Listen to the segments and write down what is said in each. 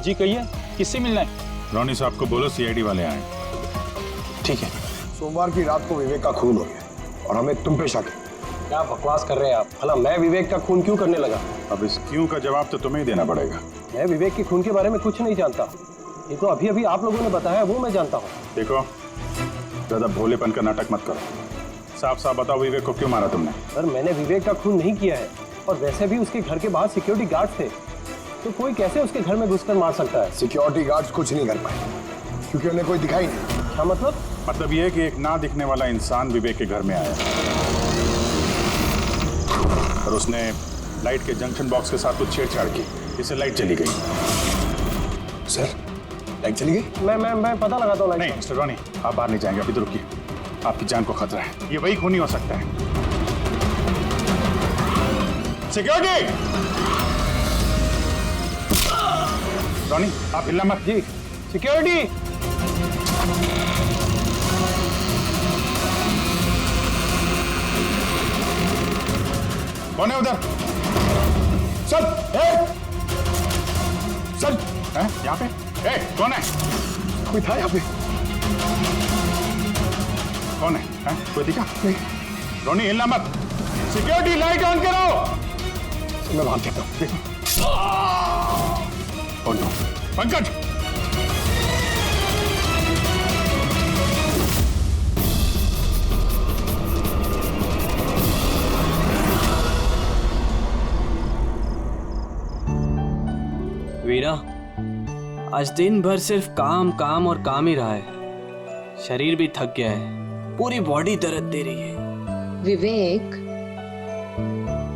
जी कहिए, किससे मिलना है? रोनी साहब को बोलो सीआईडी वाले आए। ठीक है। सोमवार की रात को विवेक का खून हो गया और हमें तुम पे शक है। क्या बकवास कर रहे हैं आप? भला मैं विवेक का खून क्यों करने लगा? अब इस क्यों का जवाब तो तुम्हें ही देना पड़ेगा। मैं विवेक के खून के बारे में कुछ नहीं जानता। ये तो अभी अभी आप लोगों ने बताया, वो मैं जानता हूँ। देखो, ज्यादा भोलेपन का नाटक मत करो। साफ साफ बताओ, विवेक को क्यों मारा तुमने? सर, मैंने विवेक का खून नहीं किया है, और वैसे भी उसके घर के बाहर सिक्योरिटी गार्ड थे, तो कोई कैसे उसके घर में घुसकर मार सकता है? सिक्योरिटी गार्ड्स कुछ नहीं कर पाए क्योंकि उन्हें कोई दिखाई नहीं। क्या मतलब? मतलब ये है कि एक ना दिखने वाला इंसान विवेक के घर में आया और उसने लाइट के जंक्शन बॉक्स के साथ कुछ छेड़छाड़ की, इससे लाइट चली गई। सर, लाइट चली गई? मैं पता लगाता हूँ। नहीं मिस्टर रॉनी, आप बाहर नहीं जाएंगे, अभी तो रुकिए, आपकी जान को खतरा है। ये वही खूनी हो सकता है। सिक्योरिटी! रॉनी, आप हिलना मत। जी, सिक्योरिटी! कौन है उधर? सर, सर, हैं? यहाँ पे? कौन है? कोई था यहाँ पे? कौन है? हैं? कोई दिखा? नहीं। रॉनी, हिलना मत। सिक्योरिटी, लाइट ऑन करो। मैं भाग जाता हूँ। देखो। Oh no. पंकज! वीना, आज दिन भर सिर्फ काम काम और काम ही रहा है। शरीर भी थक गया है, पूरी बॉडी दर्द दे रही है। विवेक,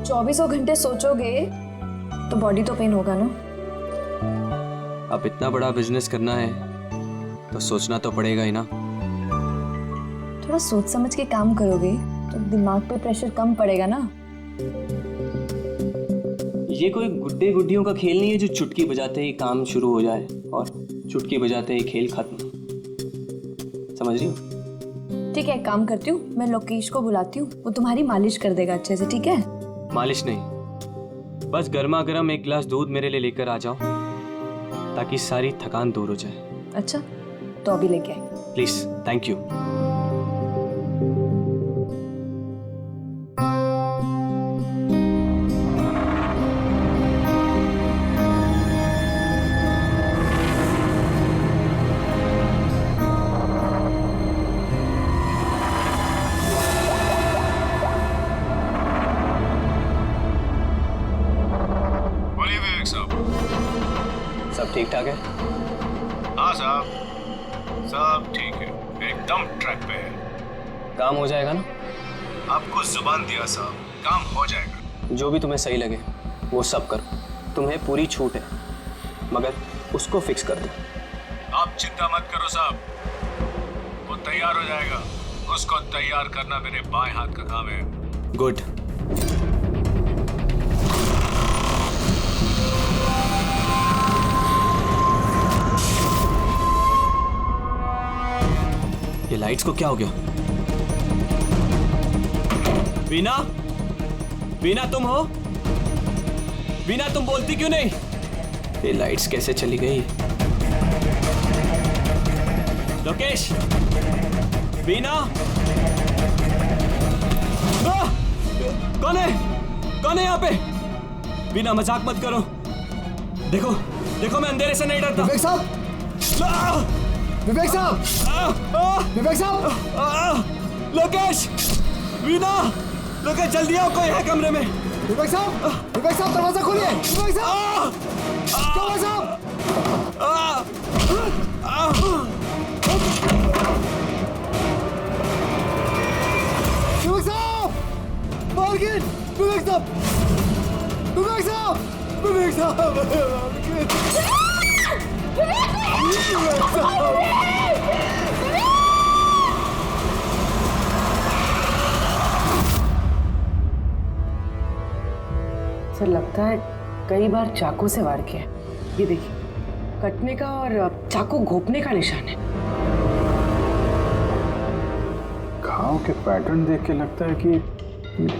24 घंटे सोचोगे तो बॉडी तो पेन होगा ना। अब इतना बड़ा बिजनेस करना है तो सोचना तो पड़ेगा ही ना। थोड़ा सोच समझ के काम करोगे तो दिमाग पे प्रेशर कम पड़ेगा ना। ये कोई गुड्डे गुड्डियों का खेल नहीं है जो चुटकी बजाते ही काम शुरू हो जाए और चुटकी बजाते ही खेल खत्म। समझ रही हो? ठीक है, एक काम करती हूँ, मैं लोकेश को बुलाती हूँ, वो तुम्हारी मालिश कर देगा अच्छे से। ठीक है? मालिश नहीं, बस गर्मा गर्म एक गिलास दूध मेरे लिए लेकर आ जाओ ताकि सारी थकान दूर हो जाए। अच्छा, तो अभी लेके आए। Please, thank you. बोलिए विवेक साहब। सब ठीक ठाक है? हाँ साहब, सब ठीक है, एकदम ट्रैक पे है। काम हो जाएगा ना? आपको जुबान दिया साहब, काम हो जाएगा। जो भी तुम्हें सही लगे वो सब करो, तुम्हें पूरी छूट है, मगर उसको फिक्स कर दो। आप चिंता मत करो साहब, वो तैयार हो जाएगा। उसको तैयार करना मेरे बाएं हाथ का काम है। गुड। ये लाइट्स को क्या हो गया? वीना, वीना तुम हो? वीना, तुम बोलती क्यों नहीं? ये लाइट्स कैसे चली गई? लोकेश, वीना, कौन है? कौन है यहाँ पे? वीना, मजाक मत करो। देखो, देखो, मैं अंधेरे से नहीं डरता। विवेक साहब! विवेक साहब! विवेक साहब! लोकेश! वीना! लोकेश, जल्दी आओ, कोई है कमरे में। विवेक साहब! विवेक साहब, दरवाजा खोलिए! विवेक साहब! विवेक साहब! विवेक साहब! मार्गिन! विवेक साहब! विवेक साहब! विवेक साहब! विवेक साहब! सर लगता है कई बार चाकू से वार किया है। ये देखिए, कटने का और चाकू घोंपने का निशान है। घाव के पैटर्न देख के लगता है कि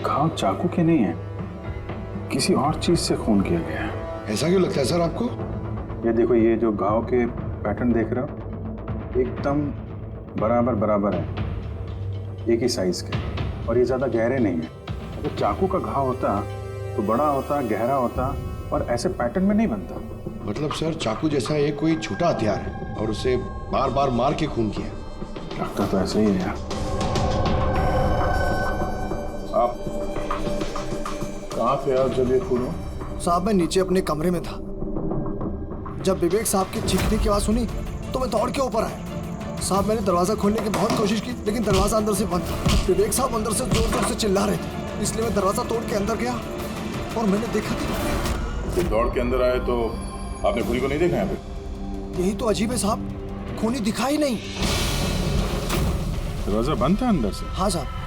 घाव चाकू के नहीं है, किसी और चीज से खून किया गया है। ऐसा क्यों लगता है सर आपको? ये देखो, ये जो घाव के पैटर्न देख रहे हो एकदम बराबर बराबर है, एक ही साइज के, और ये ज़्यादा गहरे नहीं है। अगर चाकू का घाव होता तो बड़ा होता, गहरा होता, और ऐसे पैटर्न में नहीं बनता। मतलब सर चाकू जैसा ये कोई छोटा हथियार है और उसे बार बार मार के खून किया। लगता तो ऐसे ही है। आप कहाँ थे आप जब ये खून हुआ? साहब मैं नीचे अपने कमरे में था। जब विवेक साहब की चीखने की आवाज सुनी तो मैं दौड़ के ऊपर आया। साहब मैंने दरवाजा खोलने की बहुत कोशिश की, लेकिन दरवाजा अंदर से बंद था। विवेक साहब अंदर से जोर जोर से चिल्ला रहे थे, इसलिए मैं दरवाजा तोड़ के अंदर गया और मैंने देखा कि जब दौड़ के अंदर आए तो आपने खूनी को नहीं देखा यहाँ पे? यही तो अजीब है साहब, खूनी दिखा ही नहीं। दरवाजा बंद था अंदर से? हाँ साहब।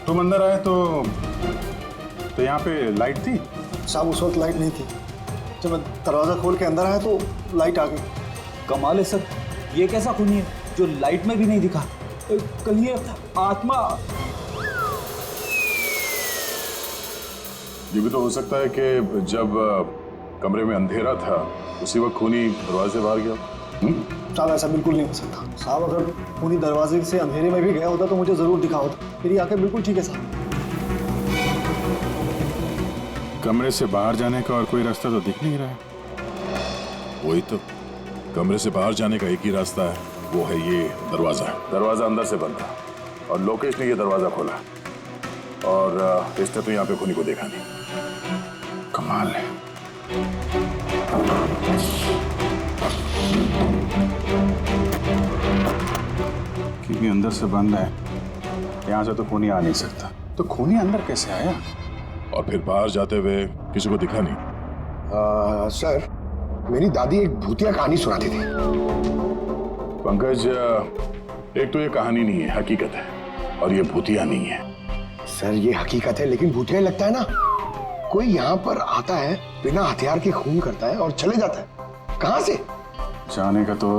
तुम अंदर आए तो यहाँ पे लाइट थी? साहब उस वक्त लाइट नहीं थी। जब मैं दरवाजा खोल के अंदर आया तो लाइट आ गई। कमाल है सर, ये कैसा खूनी है जो लाइट में भी नहीं दिखा? कहीं ये आत्मा? ये भी तो हो सकता है कि जब कमरे में अंधेरा था उसी वक्त खूनी दरवाजे से बाहर गया। साहब ऐसा बिल्कुल नहीं हो सकता। साहब अगर खूनी दरवाजे से अंधेरे में भी गया होता तो मुझे जरूर दिखा होता। मेरी आंखें बिल्कुल ठीक है साहब। कमरे से बाहर जाने का और कोई रास्ता तो दिख नहीं रहा है। वही तो, कमरे से बाहर जाने का एक ही रास्ता है, वो है ये दरवाजा। दरवाजा अंदर से बंद था और लोकेश ने ये दरवाजा खोला, और इसने तो यहाँ पे खूनी को देखा नहीं। कमाल है। क्योंकि अंदर से बंद है, यहाँ से तो खूनी आ नहीं सकता। तो खूनी अंदर कैसे आया? और फिर बाहर जाते हुए किसी को दिखा नहीं? सर मेरी दादी एक भूतिया कहानी सुनाती थी। पंकज, एक तो ये कहानी नहीं है, हकीकत है, और ये भूतिया नहीं है। सर ये हकीकत है लेकिन भूतिया लगता है ना। कोई यहाँ पर आता है, बिना हथियार के खून करता है और चले जाता है। कहाँ से? जाने का तो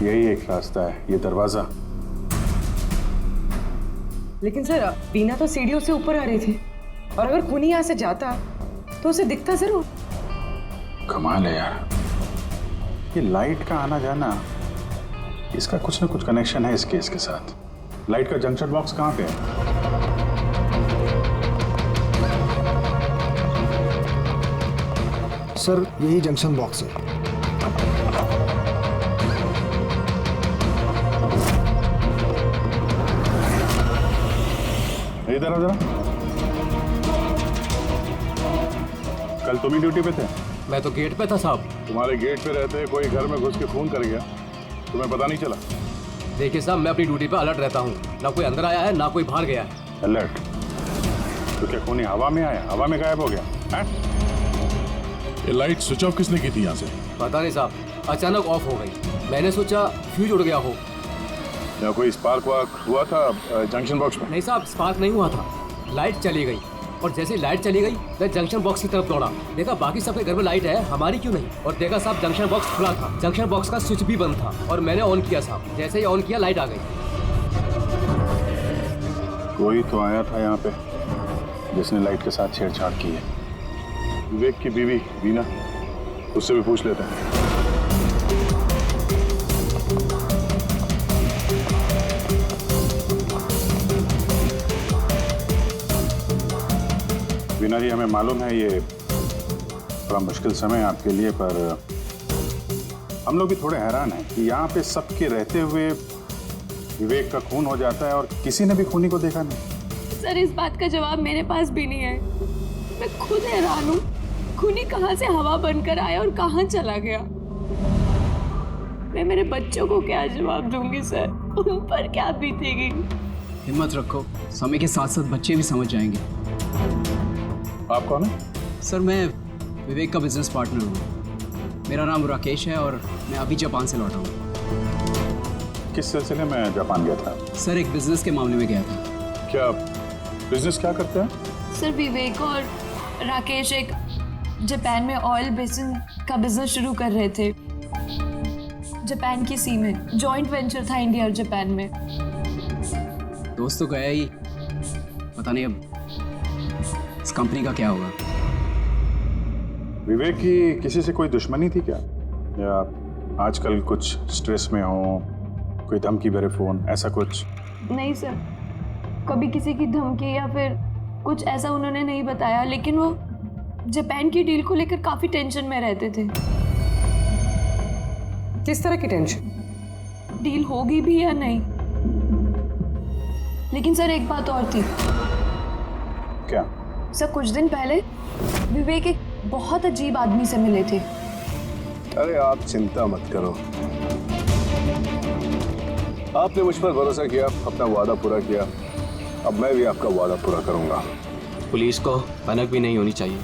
यही एक रास्ता है, ये दरवाजा। लेकिन सर बीना तो सीढ़ियों से ऊपर आ रही थी, और अगर खूनी यहाँ से जाता तो उसे दिखता जरूर। कमाल है यार, ये लाइट का आना जाना, इसका कुछ ना कुछ कनेक्शन है इस केस के साथ। लाइट का जंक्शन बॉक्स कहाँ पे है? सर यही जंक्शन बॉक्स है। इधर जरा, कल तुम ही ड्यूटी पे थे? मैं तो गेट पे था साहब। तुम्हारे गेट पे रहते कोई घर में घुस के खून कर गया, तुम्हें पता नहीं चला? देखिए साहब, मैं अपनी ड्यूटी पे अलर्ट रहता हूँ, ना कोई अंदर आया है ना कोई बाहर गया है। अलर्ट? तो क्या खूनी हवा में आया, हवा में गायब हो गया है? ये लाइट स्विच ऑफ किसने की थी यहाँ से? पता नहीं साहब, अचानक ऑफ हो गई। मैंने सोचा फ्यूज उड़ गया हो। या कोई स्पार्क वार्क हुआ था जंक्शन बॉक्स में? नहीं साहब, स्पार्क नहीं हुआ था, लाइट चली गई, और जैसे लाइट चली गई मैं जंक्शन बॉक्स की तरफ दौड़ा। देखा बाकी सबके घर में लाइट है, हमारी क्यों नहीं? और देखा साहब जंक्शन बॉक्स खुला था, जंक्शन बॉक्स का स्विच भी बंद था, और मैंने ऑन किया साहब। जैसे ही ऑन किया लाइट आ गई। कोई तो आया था यहाँ पे जिसने लाइट के साथ छेड़छाड़ की है। विवेक की बीवी वीना, उससे भी पूछ लेते हैं। वीना जी, हमें मालूम है ये बड़ा मुश्किल समय है आपके लिए, पर हम लोग भी थोड़े हैरान हैं कि यहाँ पे सबके रहते हुए विवेक का खून हो जाता है और किसी ने भी खूनी को देखा नहीं। सर इस बात का जवाब मेरे पास भी नहीं है। मैं खुद हैरान हूँ, खूनी कहाँ से हवा बनकर आया और कहाँ चला गया। मैं मेरे बच्चों को क्या जवाब दूंगी सर, उन पर क्या बीतेगी। हिम्मत रखो, समय के साथ साथ बच्चे भी समझ जाएंगे। आप कौन है? सर मैं विवेक का बिजनेस पार्टनर हूँ। मेरा नाम राकेश है और मैं अभी जापान से लौटा हूँ। किस सिलसिले में जापान गया था? सर एक बिजनेस के मामले में गया था। क्या बिजनेस क्या करते हैं? सर विवेक और राकेश एक जापान में ऑयल बेसिन का बिजनेस शुरू कर रहे थे, जापान की सी में। जॉइंट वेंचर था इंडिया और जापान में। दोस्त तो गया ही, पता नहीं अब इस कंपनी का क्या होगा? विवेक की किसी से कोई दुश्मनी थी क्या, या आजकल कुछ स्ट्रेस में हो, कोई धमकी भरे फोन, ऐसा कुछ? नहीं सर, कभी किसी की धमकी या फिर कुछ ऐसा उन्होंने नहीं बताया, लेकिन वो जापान की डील को लेकर काफी टेंशन में रहते थे। किस तरह की टेंशन? डील होगी भी या नहीं। लेकिन सर एक बात और थी। क्या? सर कुछ दिन पहले विवेक एक बहुत अजीब आदमी से मिले थे। अरे आप चिंता मत करो, आपने मुझ पर भरोसा किया, अपना वादा पूरा किया, अब मैं भी आपका वादा पूरा करूंगा। पुलिस को भनक भी नहीं होनी चाहिए।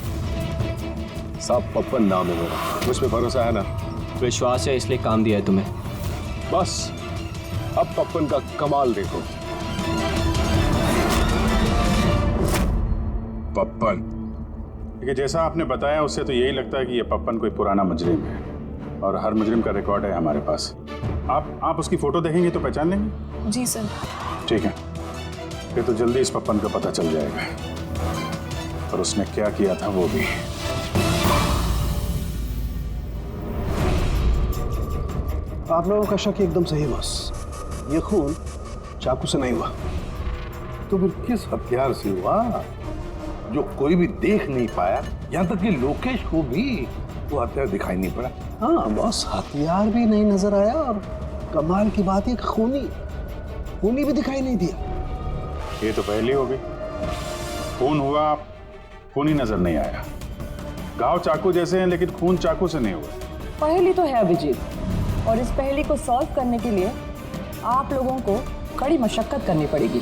साहब पप्पन नाम है मेरा, मुझ पे भरोसा है ना? विश्वास है इसलिए काम दिया है तुम्हें। बस अब पप्पन का कमाल देखो। पप्पन? देखिए, जैसा आपने बताया उससे तो यही लगता है कि ये पप्पन कोई पुराना मुजरिम है, और हर मुजरिम का रिकॉर्ड है हमारे पास। आप उसकी फोटो देखेंगे तो पहचान लेंगे? जी सर। ठीक है, फिर तो जल्दी इस पप्पन का पता चल जाएगा, और उसने क्या किया था वो भी। आप लोगों का शक एकदम सही है बॉस, ये खून चाकू से नहीं हुआ। तो फिर किस हथियार से हुआ जो कोई भी देख नहीं पाया, यहाँ तक कि लोकेश को भी वो हथियार दिखाई नहीं पड़ा? हाँ बॉस, हथियार भी नहीं नजर आया, और कमाल की बात है खूनी भी दिखाई नहीं दिया। ये तो पहली हो गई, खून हुआ, खून ही नजर नहीं आया। घाव चाकू जैसे हैं लेकिन खून चाकू से नहीं हुआ। पहेली तो है अभिजीत, और इस पहेली को सॉल्व करने के लिए आप लोगों को कड़ी मशक्कत करनी पड़ेगी।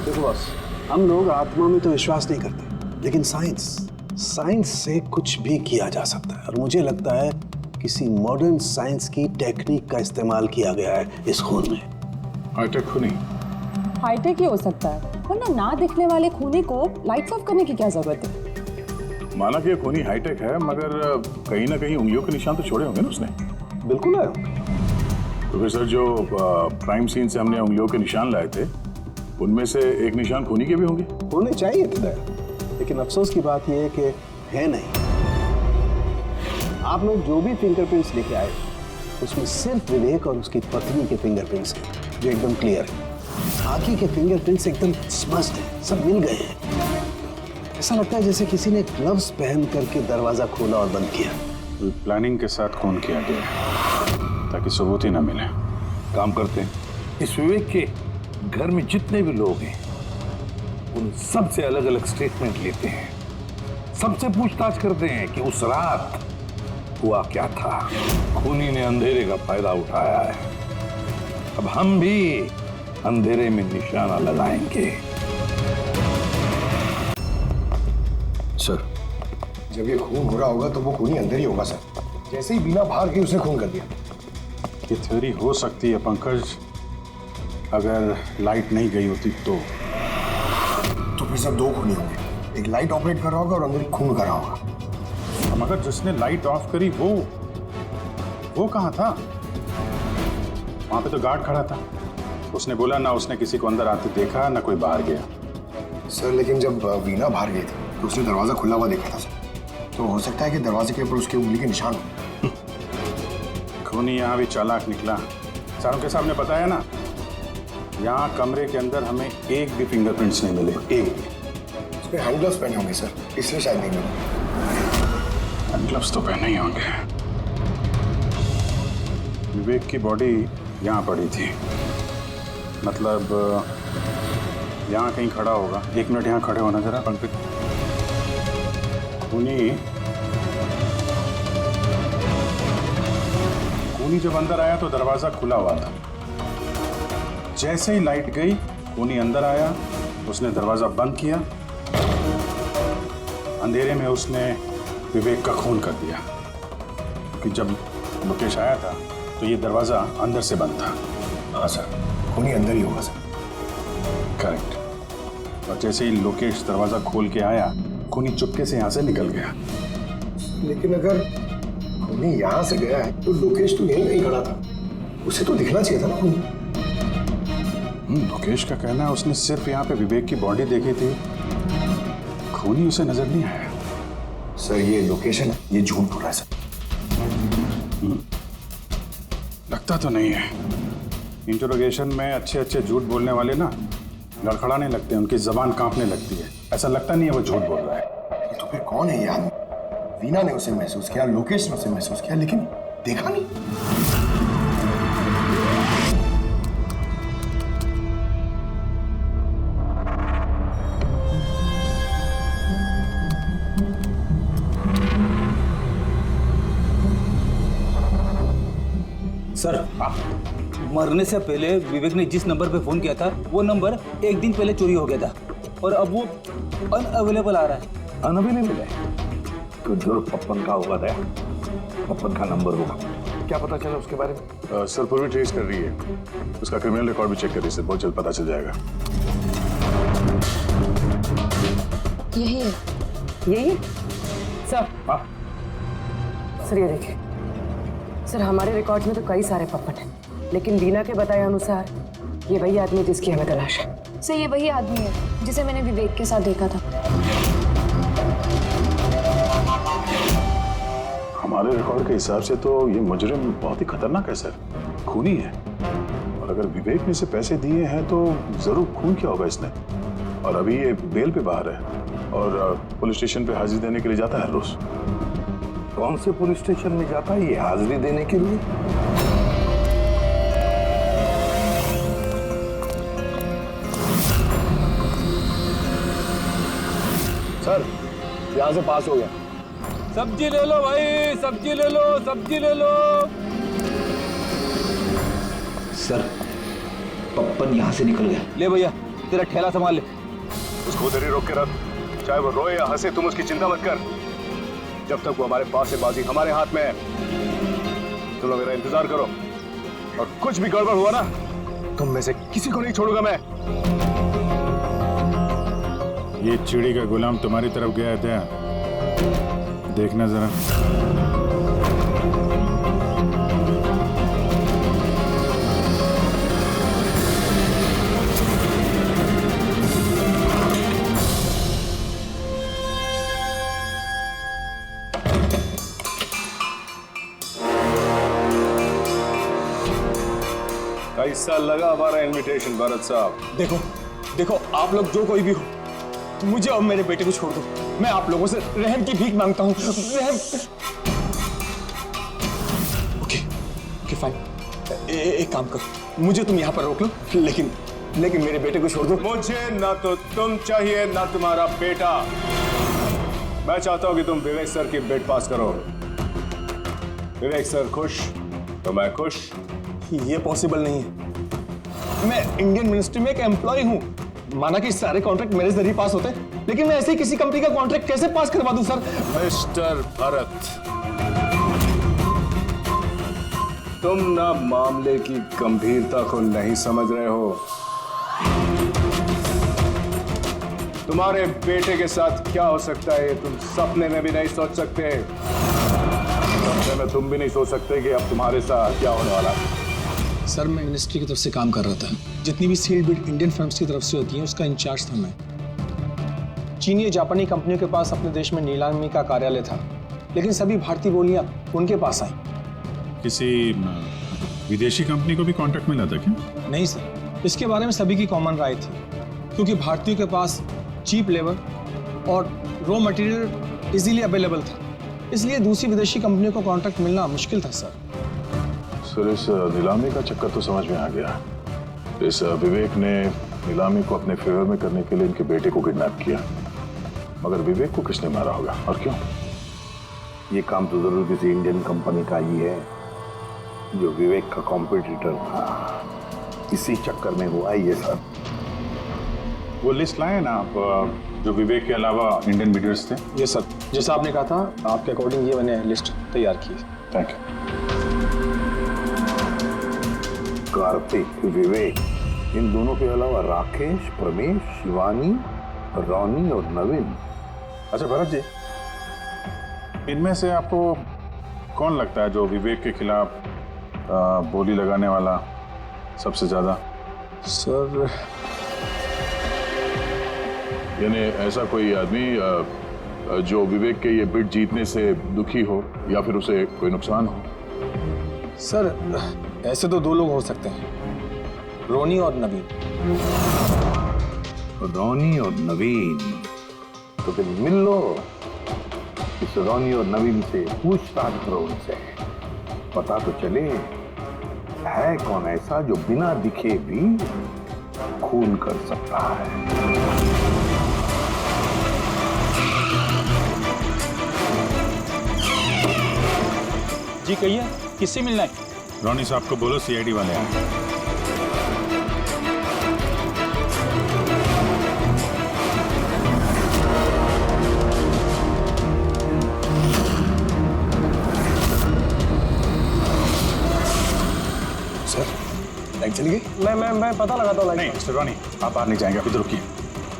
देखो बॉस, हम लोग आत्मा में तो विश्वास नहीं करते, लेकिन साइंस से कुछ भी किया जा सकता है, और मुझे लगता है किसी मॉडर्न साइंस की टेक्निक का इस्तेमाल किया गया है इस खून में। हाईटेक खूनी? हाईटेक ही हो सकता है, वरना ना दिखने वाले खूनी को लाइट्स ऑफ करने की क्या जरूरत है? माना कि ये खूनी हाईटेक है, मगर कहीं ना कहीं उंगलियों के निशान तो छोड़े होंगे ना उसने? बिल्कुल है। तो फिर सर, जो क्राइम सीन से हमने उंगलियों के निशान लाए थे, उनमें से एक निशान खूनी के भी होंगे? होने चाहिए थे, लेकिन अफसोस की बात यह है कि है नहीं। आप लोग जो भी फिंगरप्रिंट्स लेके आए, उसमें सिर्फ विवेक और उसकी पत्नी के फिंगरप्रिंट्स हैं, जो एकदम क्लियर है। बाकी के फिंगरप्रिंट्स एकदम स्पष्ट हैं, सब मिल गए हैं। ऐसा लगता है जैसे किसी ने ग्लव्स पहन करके दरवाजा खोला और बंद किया। प्लानिंग के साथ खून किया गया है, ताकि सबूत ही ना मिले। काम करते हैं, इस विवेक के घर में जितने भी लोग हैं, उन सब से अलग अलग स्टेटमेंट लेते हैं, सबसे पूछताछ करते हैं कि उस रात हुआ क्या था। खूनी ने अंधेरे का फायदा उठाया है, अब हम भी अंधेरे में निशाना लगाएंगे। सर, जब ये खून हो रहा होगा तो वो खूनी अंदर ही होगा सर। जैसे ही बीना बाहर गई उसने खून कर दिया। ये थ्योरी हो सकती है पंकज, अगर लाइट नहीं गई होती तो फिर सब दो खूनी होंगे, एक लाइट ऑपरेट कर रहा होगा और अंदर खून कर रहा होगा। मगर जिसने लाइट ऑफ करी वो कहाँ था? वहां पे तो गार्ड खड़ा था, उसने बोला ना उसने किसी को अंदर आते देखा ना कोई बाहर गया। सर लेकिन जब वीना बाहर गई थी तो उसने दरवाजा खुला हुआ देखा था सर, तो हो सकता है कि दरवाजे के ऊपर उसकी उंगली के निशान हो। खूनी यहाँ भी चालाक निकला। सारों के सामने बताया ना, यहाँ कमरे के अंदर हमें एक भी फिंगरप्रिंट्स नहीं मिले, एक भी। उसमें हैंड ग्लव्स पहने होंगे सर, इसलिए शायद नहीं मिले। हैंड ग्लव्स तो पहने ही होंगे। विवेक की बॉडी यहाँ पड़ी थी, मतलब यहाँ कहीं खड़ा होगा। 1 मिनट यहाँ खड़े होना जरा पंकज। खूनी जब अंदर आया तो दरवाजा खुला हुआ था। जैसे ही लाइट गई, खूनी अंदर आया, उसने दरवाजा बंद किया, अंधेरे में उसने विवेक का खून कर दिया। कि जब लोकेश आया था तो ये दरवाजा अंदर से बंद था। हाँ सर, खूनी अंदर ही होगा सर। करेक्ट। और जैसे ही लोकेश दरवाजा खोल के आया, खूनी चुपके से यहाँ से निकल गया। लेकिन अगर खूनी यहाँ से गया है तो लोकेश तो यहीं कहीं खड़ा था, उसे तो दिखना चाहिए था ना खूनी। लोकेश का कहना है उसने सिर्फ यहाँ पे विवेक की बॉडी देखी थी खूनी उसे नजर नहीं आया। सर ये लोकेशन है, ये झूठ बोल रहा है सर। लगता तो नहीं है। इंटरोगेशन में अच्छे अच्छे झूठ बोलने वाले ना लड़खड़ाने लगते हैं, उनकी जबान कांपने लगती है। ऐसा लगता नहीं है वो झूठ बोल रहा है। तो फिर कौन है ये आदमी? वीना ने उसे महसूस किया, लोकेश ने उसे महसूस किया, लेकिन देखा नहीं। सर, मरने से पहले विवेक ने जिस नंबर पे फोन किया था वो नंबर एक दिन पहले चोरी हो गया था और अब वो अनअवेलेबल आ रहा है। अनअवेलेबल है तो जरूर पप्पन का होगा था, पप्पन का नंबर होगा। क्या पता चला उसके बारे में? सर पूरी ट्रेस कर रही है, उसका क्रिमिनल रिकॉर्ड भी चेक कर रही है सर, बहुत जल्द पता चल जाएगा। यही है, यही है सर। सर ये देखिए सर, हमारे रिकॉर्ड्स में तो कई सारे पप्पन हैं, लेकिन वीना के बताए अनुसार ये वही आदमी जिसकी हमें तलाश है। सर ये वही आदमी है जिसे मैंने विवेक के साथ देखा था। हमारे रिकॉर्ड के हिसाब से तो ये मुजरिम बहुत ही खतरनाक है सर, खूनी है। और अगर विवेक ने इसे पैसे दिए हैं तो जरूर खून किया होगा इसने। और अभी ये बेल पे बाहर है और पुलिस स्टेशन पे हाजिरी देने के लिए जाता है रोज। कौन से पुलिस स्टेशन में जाता है ये हाजिरी देने के लिए? सर यहाँ से पास हो गया। सब्जी ले लो भाई, सब्जी ले लो, सब्जी ले लो। सर, पप्पन यहाँ से निकल गया। ले भैया, तेरा ठेला संभाल ले। उसको उधर ही रोक के रख, चाहे वो रोए या हंसे, तुम उसकी चिंता मत कर। जब तक वो हमारे पास है, बाजी हमारे हाथ में है। तुम लोग मेरा इंतजार करो और कुछ भी गड़बड़ हुआ ना, तुम में से किसी को नहीं छोड़ूंगा मैं। ये चिड़ी का गुलाम तुम्हारी तरफ गया था, देखना जरा। कैसा लगा हमारा इनविटेशन भरत साहब? देखो देखो, आप लोग जो कोई भी हो, मुझे और मेरे बेटे को छोड़ दो। मैं आप लोगों से रहम की भीख मांगता हूँ। ओके फाइन, एक काम करो, मुझे तुम यहाँ पर रोक लो, लेकिन मेरे बेटे को छोड़ दो। मुझे ना तो तुम चाहिए ना तुम्हारा बेटा। मैं चाहता हूँ कि तुम विवेक सर की बेट पास करो। विवेक सर खुश तो मैं खुश। ये पॉसिबल नहीं है। मैं इंडियन मिनिस्ट्री में एक एम्प्लॉय हूँ। माना कि सारे कॉन्ट्रैक्ट मेरे जरिए पास होते, लेकिन मैं ऐसे ही किसी कंपनी का कॉन्ट्रैक्ट कैसे पास करवा दूं सर? मिस्टर भरत, तुम ना मामले की गंभीरता को नहीं समझ रहे हो। तुम्हारे बेटे के साथ क्या हो सकता है तुम सपने में भी नहीं सोच सकते। सपने में तुम भी नहीं सोच सकते कि अब तुम्हारे साथ क्या होने वाला है। सर मैं मिनिस्ट्री की तरफ से काम कर रहा था। जितनी भी सील बिड इंडियन फर्म्स की तरफ से होती हैं उसका इंचार्ज था मैं। चीनी या जापानी कंपनियों के पास अपने देश में नीलामी का कार्यालय था, लेकिन सभी भारतीय बोलियां उनके पास आई। किसी विदेशी कंपनी को भी कॉन्ट्रैक्ट मिला था क्या? नहीं सर, इसके बारे में सभी की कॉमन राय थी, क्योंकि भारतीयों के पास चीप लेबर और रॉ मटेरियल इजीली अवेलेबल था, इसलिए दूसरी विदेशी कंपनियों को कॉन्ट्रैक्ट मिलना मुश्किल था सर। सर इस नीलामी का चक्कर तो समझ में आ गया। इस विवेक ने नीलामी को अपने फेवर में करने के लिए इनके बेटे को किडनैप किया, मगर विवेक को किसने मारा होगा और क्यों? ये काम तो जरूर किसी इंडियन कंपनी का ही है जो विवेक का कॉम्पिटिटर था। इसी चक्कर में हुआ ये सर। वो लिस्ट लाए ना आप, जो विवेक के अलावा इंडियन मीडियर्स थे? ये सर, जैसा आपने कहा था, आपके अकॉर्डिंग ये मैंने लिस्ट तैयार की। Thank you. कार्तिक, विवेक, इन दोनों के अलावा राकेश, प्रमेश, शिवानी, रोनी और नवीन। अच्छा भरत जी, इनमें से आपको कौन लगता है जो विवेक के खिलाफ बोली लगाने वाला सबसे ज्यादा? सर यानी ऐसा कोई आदमी जो विवेक के ये बिड जीतने से दुखी हो या फिर उसे कोई नुकसान हो? सर ऐसे तो दो लोग हो सकते हैं, रोनी और नवीन। रोनी और नवीन, तो फिर मिल लो, इस रोनी और नवीन से पूछताछ करो, उनसे पता तो चले है कौन ऐसा जो बिना दिखे भी खून कर सकता है। जी कहिए, किससे मिलना है? रोनी साहब को बोलो सीआईडी वाले आए। लाइट चली गई? मैं पता लगाता हूँ। नहीं मिस्टर रोनी, आप बाहर नहीं जाएंगे, अभी तो रुकिए,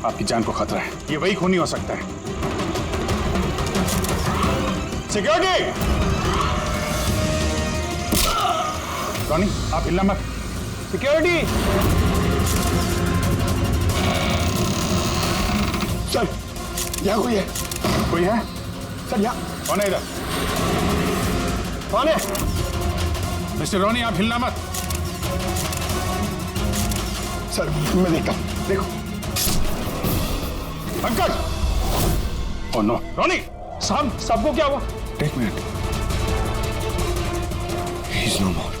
आपकी जान को खतरा है, ये वही खूनी हो सकता है। सिक्योरिटी! रोनी आप हिलना मत। सिक्योरिटी! सर यहाँ कोई है? कोई है? सर यहाँ कौन है इधर? कौन है? मिस्टर रोनी आप हिलना मत। सर मैं देखता हूँ, देखो। पंकज! ओह नो, रोनी! साहब, सबको क्या हुआ? एक मिनट। He's no more.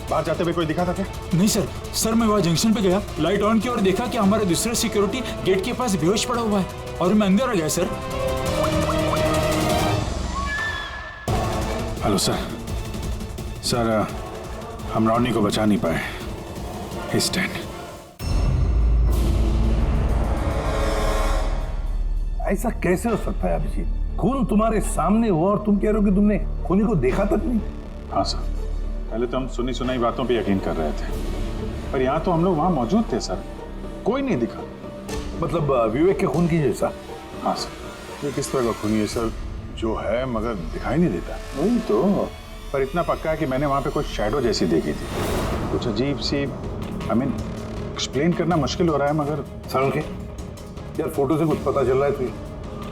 बाहर जाते हुए कोई दिखा था क्या? नहीं सर, मैं वहाँ जंक्शन पे गया, लाइट ऑन की और देखा कि हमारा दूसरा सिक्योरिटी गेट के पास बेहोश पड़ा हुआ है और मैं अंदर आ गया सर। हेलो सर, हम रोनी को बचा नहीं पाए। He's dead. ऐसा कैसे हो सकता है अभिजीत? खून तुम्हारे सामने हुआ और तुम कह रहे हो कि तुमने खूनी को देखा तक नहीं? हाँ सर, पहले तो हम सुनी सुनाई बातों पे यकीन कर रहे थे, पर यहाँ तो हम लोग वहाँ मौजूद थे सर, कोई नहीं दिखा। मतलब विवेक के खून की जैसा? हाँ सर। ये किस तरह का खूनी है सर, जो है मगर दिखाई नहीं देता? वही तो, पर इतना पक्का है कि मैंने वहाँ पे कुछ शैडो जैसी देखी थी, कुछ अजीब सी, एक्सप्लेन करना मुश्किल हो रहा है मगर। सारुण के यार, फोटो से कुछ पता चल रहा है तुझे?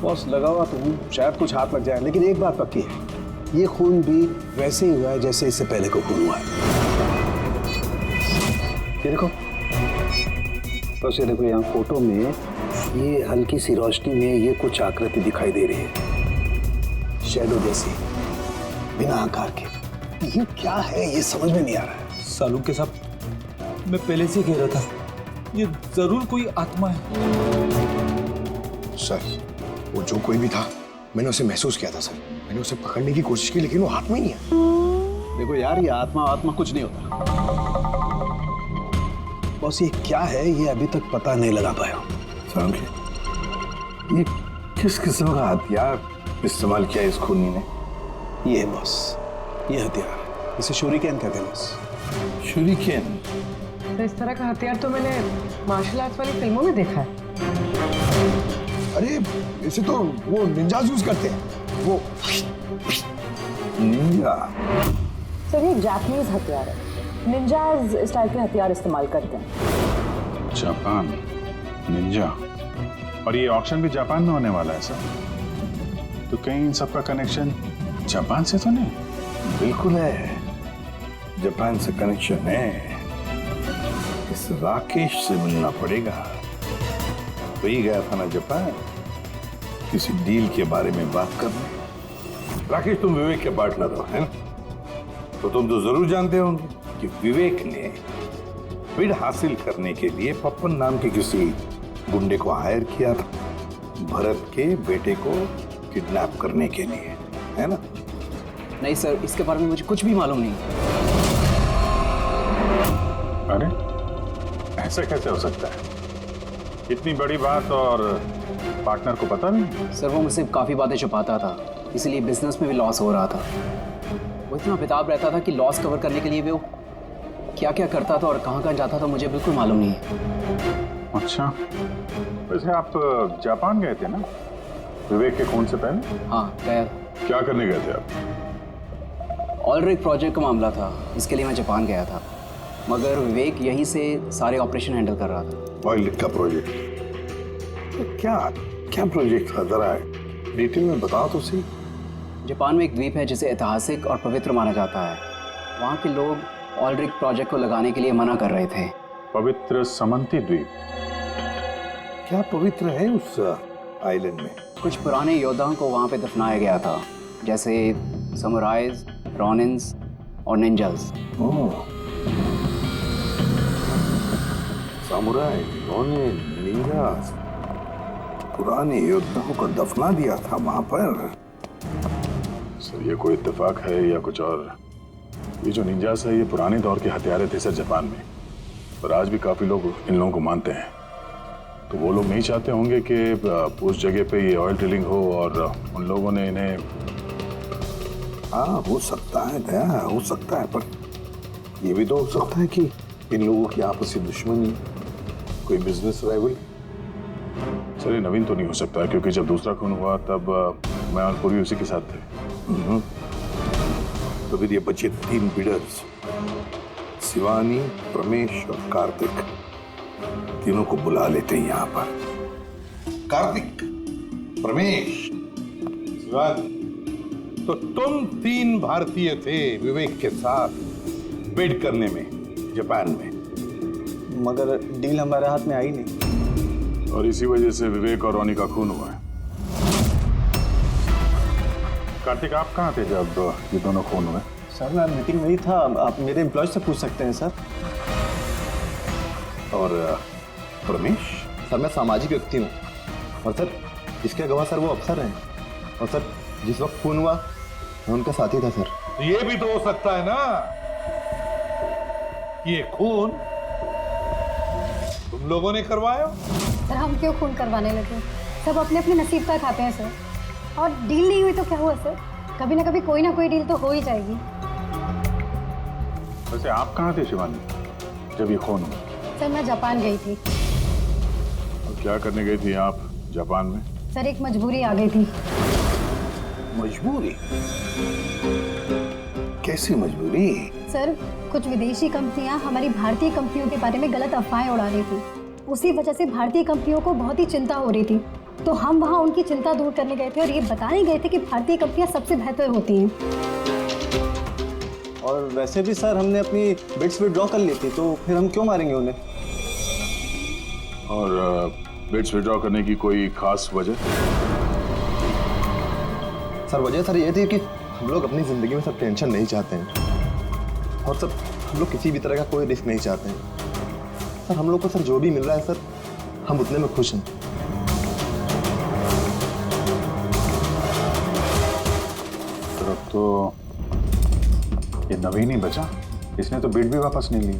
बॉस लगा हुआ तो हूँ, शायद कुछ हाथ लग जाए, लेकिन एक बात पक्की है, ये खून भी वैसे ही हुआ है जैसे इससे पहले को खून हुआ है। ये देखो, बस ये देखो, यहाँ फोटो में ये हल्की सी रोशनी में ये कुछ आकृति दिखाई दे रही है, शैडो जैसी, बिना आकार के। ये क्या है, ये समझ में नहीं आ रहा है। सालू के साथ मैं पहले से कह रहा था, ये जरूर कोई आत्मा है। सर, वो जो कोई भी था, मैंने उसे महसूस किया था सर, मैंने उसे पकड़ने की कोशिश की, लेकिन वो हाथ में ही है। देखो यार, ये आत्मा कुछ नहीं होता। बॉस ये क्या है, ये अभी तक पता नहीं लगा पाया। सारुण के, ये किस किस्म का हथियार इस्तेमाल किया इस खूनी ने? ये है बॉस, ये हथियार, इसे शूरिकेन कहते हैं बॉस। शूरिकेन? तो इस तरह का हथियार तो मैंने मार्शल आर्ट्स वाली फिल्मों में देखा है। अरे इसे तो वो निंजाज यूज करते हैं, वो निंजा। सर ये जापानीज हथियार है, निंजाज इस टाइप के हथियार इस्तेमाल करते हैं। जापान, निंजा, और ये ऑक्शन भी जापान में होने वाला है सर, तो कहीं इन सबका कनेक्शन जापान से तो नहीं? बिल्कुल है, जापान से कनेक्शन है। इस राकेश से मिलना पड़ेगा, वही गया था ना जापान, किसी डील के बारे में बात करने। राकेश तुम विवेक के पार्टनर हो, है ना? तो तुम तो जरूर जानते होंगे कि विवेक ने बिड हासिल करने के लिए पप्पन नाम के किसी गुंडे को हायर किया था, भरत के बेटे को किडनैप करने के लिए, है ना? नहीं सर, इसके बारे में मुझे कुछ भी मालूम नहीं। अरे ऐसा कैसे हो सकता है? इतनी बड़ी बात और पार्टनर को पता नहीं? सर वो मुझसे काफ़ी बातें छुपाता था, इसीलिए बिजनेस में भी लॉस हो रहा था। वो इतना बेताब रहता था कि लॉस कवर करने के लिए वो क्या क्या करता था और कहाँ जाता था, मुझे बिल्कुल मालूम नहीं है। अच्छा, वैसे आप जापान गए थे ना विवेक के खून से पहले? हाँ गया। क्या करने गए थे आप? ऑलरेडी प्रोजेक्ट का मामला था, इसके लिए मैं जापान गया था, मगर विवेक यहीं से सारे ऑपरेशन हैंडल कर रहा था। ऑयल का प्रोजेक्ट? क्या क्या प्रोजेक्ट था, जरा डिटेल में बताओ तो सही। जापान में एक द्वीप है जिसे ऐतिहासिक और पवित्र माना जाता है। वहाँ के लोग ऑयल रिग प्रोजेक्ट को लगाने के लिए मना कर रहे थे। पवित्र समंती द्वीप? क्या पवित्र है उस आइलैंड में? कुछ पुराने योद्धाओं को वहाँ पे दफनाया गया था, जैसे समुराइज, रॉनिन्स और निंजास। सामुराई, रोनिन, निंजास, पुराने योद्धाओं को दफना दिया था वहां पर। सर ये कोई इत्तेफाक है या कुछ और? ये जो निंजास है ये पुराने दौर के हथियारे थे सर जापान में, और आज भी काफी लोग इन लोगों को मानते हैं। तो वो लोग नहीं चाहते होंगे कि उस जगह पे ये ऑयल ड्रिलिंग हो और उन लोगों ने इन्हें। हाँ हो सकता है दया, हो सकता है, पर ये भी तो हो सकता है कि इन लोगों की आपसी दुश्मनी, कोई बिजनेस राइवल। सर ये नवीन तो नहीं हो सकता, क्योंकि जब दूसरा खून हुआ तब मैं और पूरी उसी के साथ थे। तो फिर ये बचे 3 बिल्डर्स, शिवानी, प्रमेश और कार्तिक, तीनों को बुला लेते हैं यहाँ पर। कार्तिक, प्रमेश, शिवानी, तो तुम 3 भारतीय थे विवेक के साथ बिड करने में जापान में, मगर डील हमारे हाथ में आई नहीं, और इसी वजह से विवेक और रोनी का खून हुआ है। कार्तिक आप कहाँ थे जब ये दोनों खून हुए? सर मैं मीटिंग में ही था, आप मेरे एम्प्लॉय से पूछ सकते हैं सर। और प्रमेश? सर मैं सामाजिक व्यक्ति हूँ, और सर इसके गवाह सर वो अफसर हैं, और सर जिस वक्त खून हुआ मैं उनका साथी था सर। ये भी तो हो सकता है ना, ये खून तुम लोगों ने करवाया। सर हम क्यों खून करवाने लगे, सब अपने अपने नसीब का खाते हैं सर। और डील नहीं हुई तो क्या हुआ सर, कभी ना कभी कोई ना कोई डील तो हो ही जाएगी। वैसे आप कहाँ थे शिवानी जब ये खून हुआ? सर मैं जापान गई थी। और क्या करने गई थी आप जापान में? सर एक मजबूरी आ गई थी। मजबूरी? कैसी मजबूरी? सर कुछ विदेशी कंपनियां हमारी भारतीय कंपनियों के बारे में गलत अफवाहें उड़ा रही थी, उसी वजह से भारतीय कंपनियों को बहुत ही चिंता हो रही थी। तो हम वहां उनकी चिंता दूर करने गए थे और ये बताने गए थे कि भारतीय कंपनियां सबसे बेहतर होती हैं। और वैसे भी सर हमने अपनी बिड्स विड्रॉ कर ली थी, तो फिर हम क्यों मारेंगे उन्हें? और बिड्स विड्रॉ करने की कोई खास वजह? सर वजह सर ये थी कि हम लोग अपनी ज़िंदगी में सर टेंशन नहीं चाहते हैं, और सर हम लोग किसी भी तरह का कोई रिस्क नहीं चाहते हैं। सर हम लोग को सर जो भी मिल रहा है सर हम उतने में खुश हैं। सर अब तो ये नवीन ही बचा, इसने तो बिड भी वापस नहीं ली।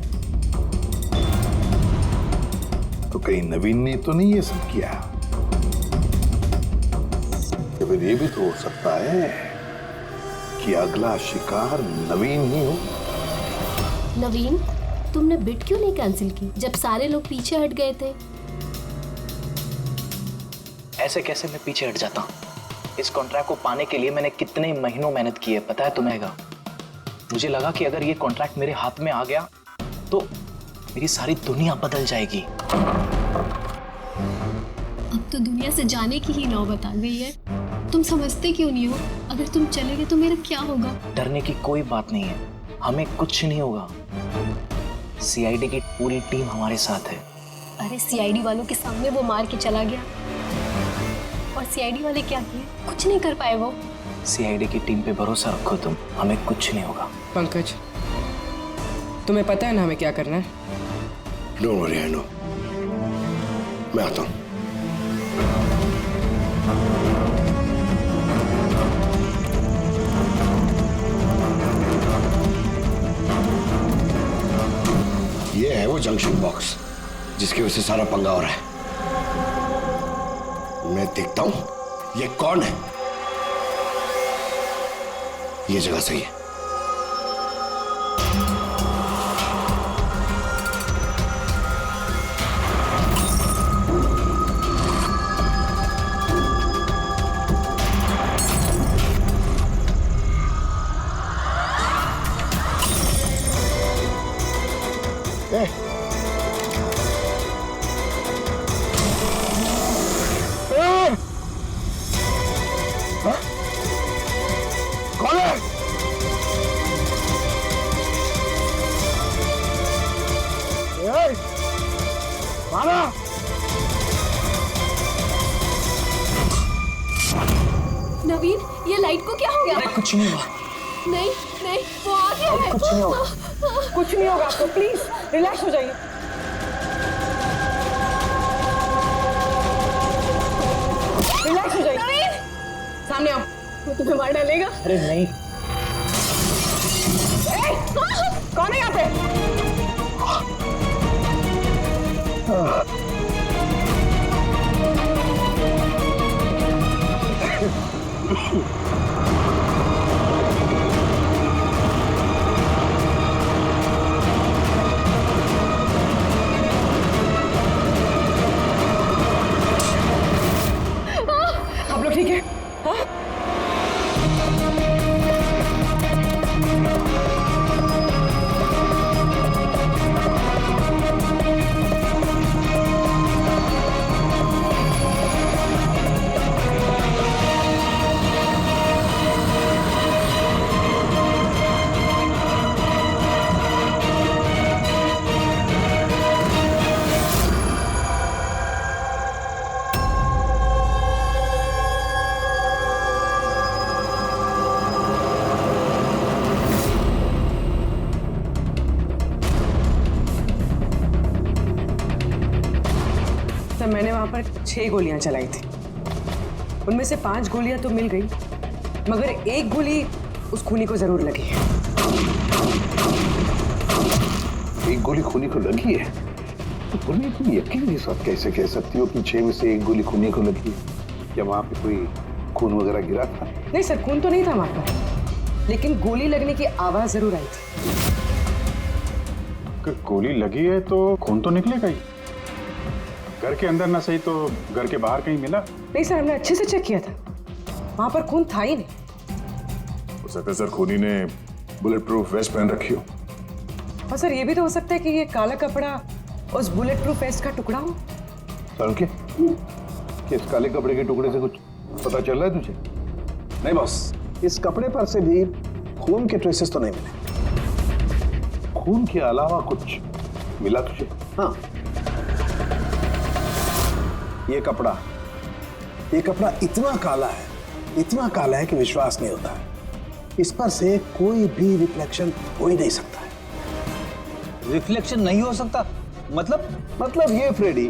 तो कहीं नवीन ने तो नहीं ये सब किया? तो फिर ये भी तो हो सकता है कि अगला शिकार नवीन ही हो। नवीन, तुमने बिड क्यों नहीं कैंसिल की जब सारे लोग पीछे हट गए थे? ऐसे कैसे मैं पीछे हट जाता? इस कॉन्ट्रैक्ट को पाने के लिए मैंने कितने महीनों मेहनत की है पता है तुम्हें? मुझे लगा कि अगर ये कॉन्ट्रैक्ट मेरे हाथ में आ गया तो मेरी सारी दुनिया बदल जाएगी। अब तो दुनिया से जाने की ही नौबत आ गई है। तुम समझते क्यों नहीं हो? अगर तुम चले गए तो मेरा क्या होगा? डरने की कोई बात नहीं है, हमें कुछ नहीं होगा। सीआईडी की पूरी टीम हमारे साथ है। अरे सीआईडी वालों के सामने वो मार के चला गया, और सीआईडी वाले क्या किए? कुछ नहीं कर पाए वो। सीआईडी की टीम पे भरोसा रखो तुम, हमें कुछ नहीं होगा। पंकज तुम्हें पता है ना हमें क्या करना है? Don't worry, I know. मैं आता हूँ। ये है वो जंक्शन बॉक्स जिसकी वजह से सारा पंगा हो रहा है। मैं देखता हूं ये कौन है। ये जगह सही है। कुछ नहीं हुआ। नहीं नहीं, वो आ गया है। कुछ नहीं होगा, कुछ नहीं होगा आपको, प्लीज रिलैक्स हो जाइए। रिलैक्स हो जाइए। सामने आओ, वो तुम्हें मार डालेगा। अरे नहीं। कौन है यहाँ पे? आप लोग ठीक है? हाँ? मैंने वहां पर 6 गोलियां चलाई थी। उनमें से 5 गोलियां तो मिल गई, मगर एक गोली उस खूनी को जरूर लगी है। एक गोली खूनी को लगी है? तो पुण्य तुम यकीन के साथ कैसे कह सकती हो कि 6 में से एक गोली खूनी को लगी है? क्या वहां पे कोई खून वगैरह गिरा था? नहीं सर, खून तो नहीं था वहां पर, लेकिन गोली लगने की आवाज जरूर आई थी। अगर गोली लगी है तो खून तो निकलेगा ही। घर के अंदर ना सही तो घर के बाहर कहीं मिला? नहीं सर, हमने अच्छे से चेक किया था, वहां पर खून था ही नहीं। हो सकता है सर खूनी ने बुलेट प्रूफ वेस्ट पहन रखी हो। और सर ये भी तो हो सकता है कि ये काला कपड़ा उस बुलेट प्रूफ वेस्ट का टुकड़ा हो। सर के इस काले कपड़े के टुकड़े से कुछ पता चल रहा है तुझे? नहीं बॉस, इस कपड़े पर से भी खून के ट्रेसेस तो नहीं मिले। खून के अलावा कुछ मिला तुझे? हाँ, ये कपड़ा इतना काला है कि विश्वास नहीं होता है। इस पर से कोई भी रिफ्लेक्शन हो ही नहीं सकता है। रिफ्लेक्शन नहीं हो सकता? मतलब ये फ्रेडी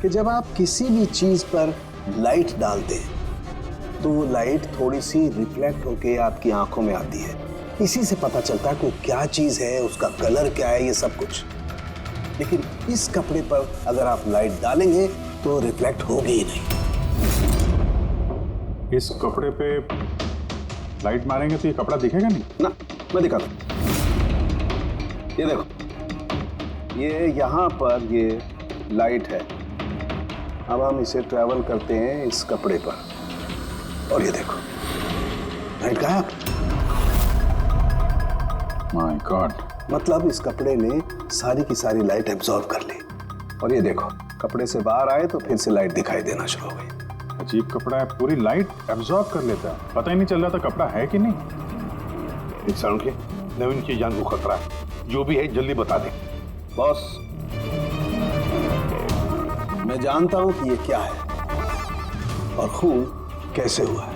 कि जब आप किसी भी चीज पर लाइट डालते हैं तो वो लाइट थोड़ी सी रिफ्लेक्ट होके आपकी आंखों में आती है। इसी से पता चलता है कि क्या चीज है, उसका कलर क्या है, ये सब कुछ। लेकिन इस कपड़े पर अगर आप लाइट डालेंगे तो रिफ्लेक्ट होगी ही नहीं। इस कपड़े पे लाइट मारेंगे तो ये कपड़ा दिखेगा नहीं ना। मैं दिखाता हूं, ये देखो, ये यहाँ पर ये लाइट है। अब हम इसे ट्रैवल करते हैं इस कपड़े पर और ये देखो लाइट गायब। माय गॉड, मतलब इस कपड़े ने सारी की सारी लाइट एब्जॉर्ब कर ली। और ये देखो, कपड़े से बाहर आए तो फिर से लाइट दिखाई देना शुरू हो गई। अजीब कपड़ा है, पूरी लाइट एब्जॉर्ब कर लेता है। पता ही नहीं चल रहा था कपड़ा है कि नहीं। इंसान के नवीन की जान को खतरा है, जो भी है जल्दी बता दे। बॉस, मैं जानता हूं कि ये क्या है और खून कैसे हुआ है।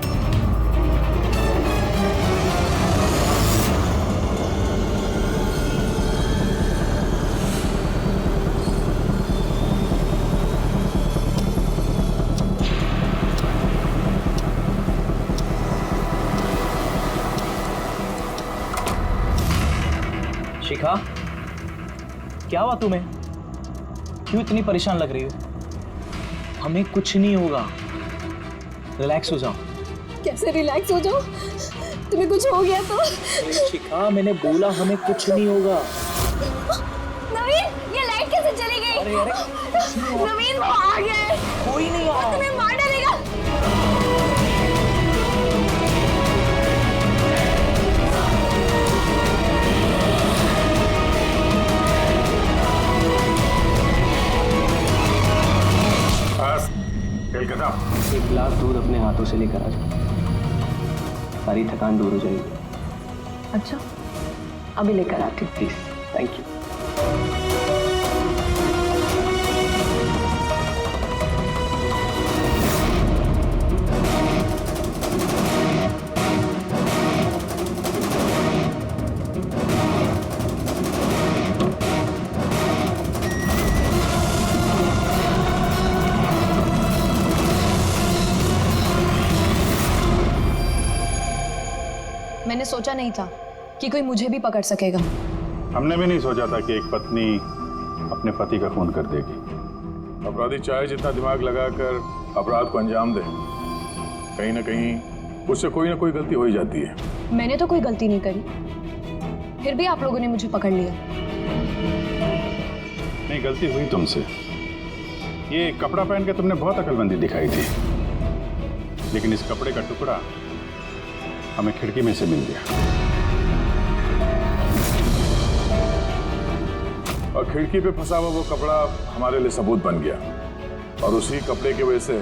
शिखा, क्या हुआ तुम्हें? क्यों इतनी परेशान लग रही हो? हमें कुछ नहीं होगा, रिलैक्स हो जाओ। कैसे रिलैक्स हो जाओ? तुम्हें कुछ हो गया तो? शिखा, मैंने बोला हमें कुछ नहीं होगा। नवीन, ये लाइट कैसे चली गई? अरे नवीन, वो आ गया है। कोई नहीं आ रहा। तुम्हें मार डालेगा। एक गिलास दूध अपने हाथों से लेकर आ जाओ, सारी थकान दूर हो जाएगी। अच्छा, अभी लेकर आती हूँ। Please, thank you. सोचा नहीं था कि कोई मुझे भी पकड़ सकेगा। हमने भी नहीं सोचा था कि एक पत्नी अपने पति का खून कर देगी। अपराधी चाहे जितना दिमाग लगाकर अपराध को अंजाम दे, कहीं ना कहीं उससे कोई ना कोई गलती हो ही जाती है। मैंने तो कोई गलती नहीं करी, फिर भी आप लोगों ने मुझे पकड़ लिया। नहीं, गलती हुई तुमसे। ये कपड़ा पहन के तुमने बहुत अकलमंदी दिखाई थी, लेकिन इस कपड़े का टुकड़ा हमें खिड़की में से मिल गया और खिड़की पे फंसा हुआ वो कपड़ा हमारे लिए सबूत बन गया और उसी कपड़े की वजह से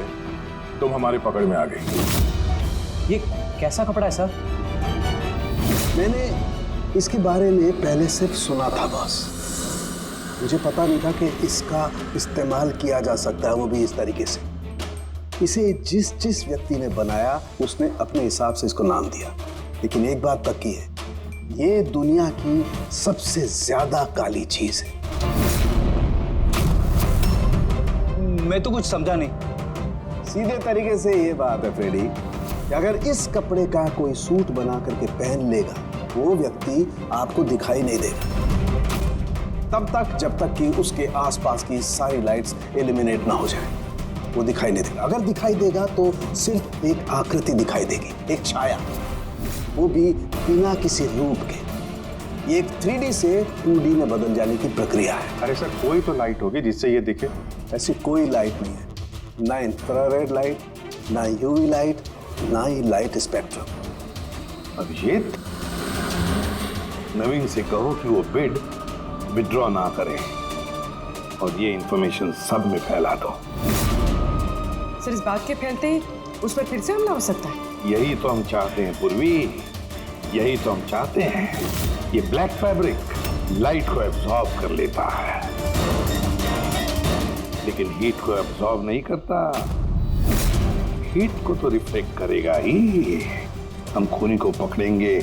तुम हमारी पकड़ में आ गई। ये कैसा कपड़ा है सर? मैंने इसके बारे में पहले सिर्फ सुना था बॉस। मुझे पता नहीं था कि इसका इस्तेमाल किया जा सकता है, वो भी इस तरीके से। इसे जिस व्यक्ति ने बनाया उसने अपने हिसाब से इसको नाम दिया, लेकिन एक बात पक्की है, ये दुनिया की सबसे ज्यादा काली चीज है। मैं तो कुछ समझा नहीं। सीधे तरीके से ये बात है फ्रेडी कि अगर इस कपड़े का कोई सूट बना करके पहन लेगा, वो व्यक्ति आपको दिखाई नहीं देगा तब तक जब तक कि उसके आसपास की सारी लाइट्स एलिमिनेट ना हो जाए। वो दिखाई नहीं देगा। अगर दिखाई देगा तो सिर्फ एक आकृति दिखाई देगी, एक छाया, वो भी बिना किसी रूप के। ये एक 3D से 2D में बदल जाने की प्रक्रिया है। अरे सर, कोई तो लाइट होगी जिससे ये दिखे। ऐसी कोई लाइट नहीं है, ना इंफ्रारेड लाइट, ना यूवी लाइट, ना ही लाइट स्पेक्ट्रम। अभिजीत, नवीन से कहो कि वो बिड विड्रॉ ना करे और ये इंफॉर्मेशन सब में फैला दो। सर, इस बात के फैलते ही उस पर फिर से हमला हो सकता है। यही तो हम चाहते हैं पूर्वी, यही तो हम चाहते हैं। ये ब्लैक फैब्रिक लाइट को एब्जॉर्ब कर लेता है, लेकिन हीट को एब्जॉर्ब नहीं करता। हीट को तो रिफ्लेक्ट करेगा ही। हम खूनी को पकड़ेंगे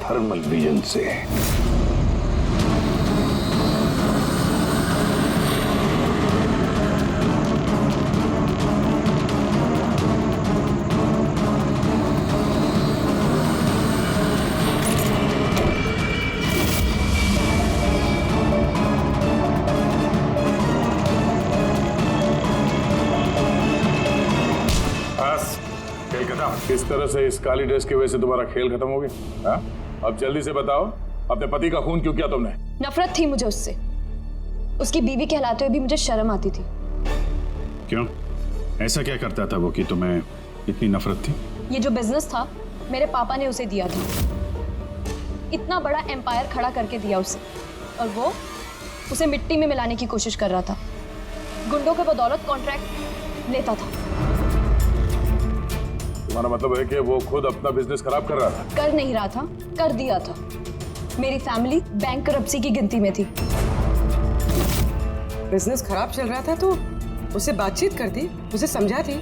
थर्मल विजन से। किस तरह से इस काली ड्रेस की वजह से तुम्हारा खेल खत्म हो गया? अब जल्दी से बताओ, अपने पति का खून क्यों किया तुमने? नफरत थी मुझे उससे। उसकी बीवी कहलाते हुए भी मुझे शर्म आती थी। क्यों? ऐसा क्या करता था वो कि तुम्हें इतनी नफरत थी? ये जो बिजनेस था मेरे पापा ने उसे दिया था। इतना बड़ा एम्पायर खड़ा करके दिया उसे, और वो उसे मिट्टी में मिलाने की कोशिश कर रहा था। गुंडों के बदौलत कॉन्ट्रैक्ट लेता था। तुम्हारा मतलब है कि वो खुद अपना बिजनेस खराब कर रहा था? कर नहीं रहा था, कर दिया था। मेरी फैमिली बैंक करप्सी की गिनती में थी। बिजनेस खराब चल रहा था तो उससे बातचीत कर दी, उसे समझा दी,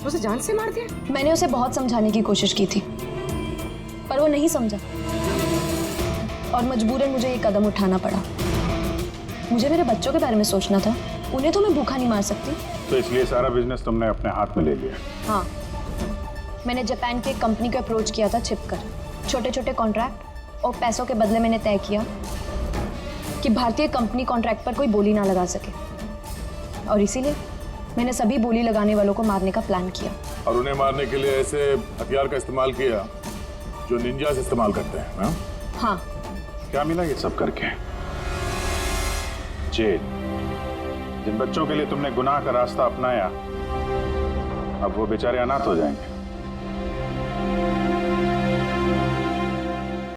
उसे जान से मार दिया। मैंने उसे बहुत समझाने की कोशिश की थी, पर वो नहीं समझा और मजबूरन मुझे ये कदम उठाना पड़ा। मुझे मेरे बच्चों के बारे में सोचना था, उन्हें तो मैं भूखा नहीं मार सकती। तो इसलिए सारा बिजनेस तुमने अपने हाथ में ले लिया? हाँ, मैंने जापान की एक कंपनी को अप्रोच किया था छिपकर। छोटे छोटे कॉन्ट्रैक्ट और पैसों के बदले मैंने तय किया कि भारतीय कंपनी कॉन्ट्रैक्ट पर कोई बोली ना लगा सके, और इसीलिए मैंने सभी बोली लगाने वालों को मारने का प्लान किया। और उन्हें मारने के लिए ऐसे हथियार का इस्तेमाल किया जो निंजास इस्तेमाल करते हैं? हाँ? हाँ। क्या मिला ये सब करके? जेल। जिन बच्चों के लिए तुमने गुनाह का रास्ता अपनाया, अब वो बेचारे अनाथ हो जाएंगे।